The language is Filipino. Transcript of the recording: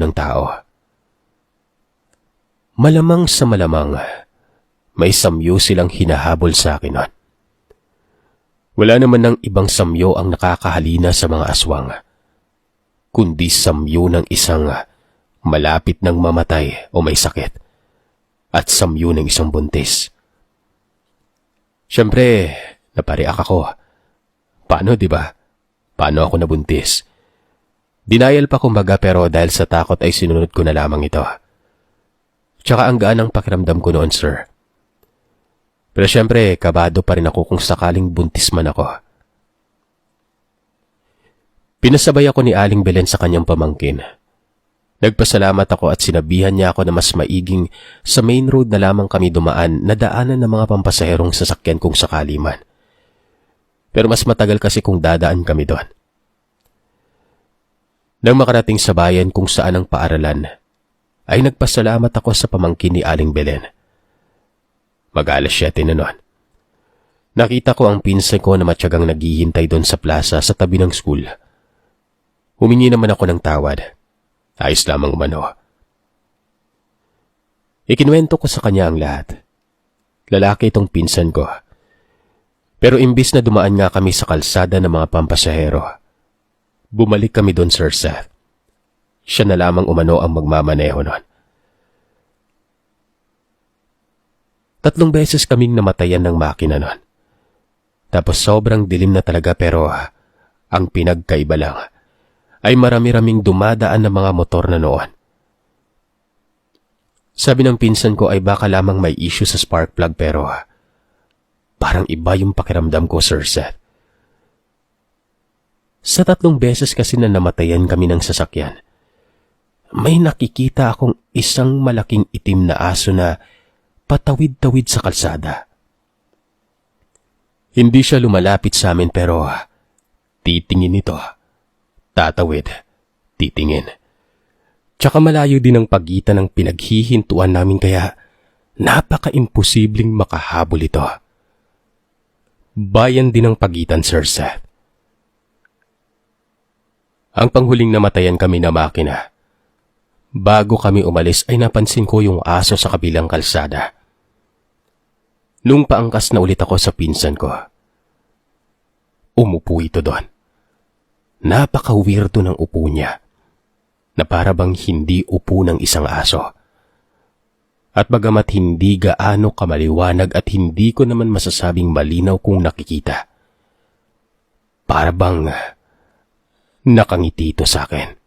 ng tao. Malamang sa malamang, may samyo silang hinahabol sa akin nun. Wala naman ng ibang samyo ang nakakahalina sa mga aswang, kundi samyo ng isang malapit ng mamatay o may sakit, at samyo ng isang buntis. Siyempre, napariak ako. Paano, di ba? Paano ako nabuntis? Denial pa kumbaga, pero dahil sa takot ay sinunod ko na lamang ito. Tsaka ang gaan ang pakiramdam ko noon, sir. Pero siyempre, kabado pa rin ako kung sakaling buntis man ako. Pinasabay ako ni Aling Belen sa kanyang pamangkin. Nagpasalamat ako at sinabihan niya ako na mas maiging sa main road na lamang kami dumaan na daanan ng mga pampasaherong sasakyan kung sakali man. Pero mas matagal kasi kung dadaan kami doon. Nang makarating sa bayan kung saan ang paaralan, ay nagpasalamat ako sa pamangkin ni Aling Belen. Mag-alas 7 na noon. Nakita ko ang pinsan ko na matyagang naghihintay doon sa plaza sa tabi ng school. Humingi naman ako ng tawad. Ayos lamang umano. Ikinuwento ko sa kanya ang lahat. Lalaki itong pinsan ko. Pero imbis na dumaan nga kami sa kalsada ng mga pampasahero, bumalik kami doon, Sir Seth. Siya na lamang umano ang magmamaneho noon. 3 beses kaming namatayan ng makina noon. Tapos sobrang dilim na talaga, pero ang pinagkaiba lang ay marami-raming dumadaan ng mga motor na noon. Sabi ng pinsan ko ay baka lamang may issue sa spark plug, pero parang iba yung pakiramdam ko, Sir Seth. Sa 3 beses kasi na namatayan kami ng sasakyan, may nakikita akong isang malaking itim na aso na patawid-tawid sa kalsada. Hindi siya lumalapit sa amin, pero titingin ito. Tatawid, titingin. Tsaka malayo din ang pagitan ng pinaghihintuan namin, kaya napaka-imposibleng makahabol ito. Bayan din ang pagitan, Sir Seth. Ang panghuling namatayan kami na makina. Bago kami umalis ay napansin ko yung aso sa kabilang kalsada. Nung paangkas na ulit ako sa pinsan ko, umupo ito doon. Napaka-weirdo ng upo niya, na para bang hindi upo ng isang aso. At bagamat hindi gaano kamaliwanag at hindi ko naman masasabing malinaw kung nakikita, para bang nakangiti ito sa akin.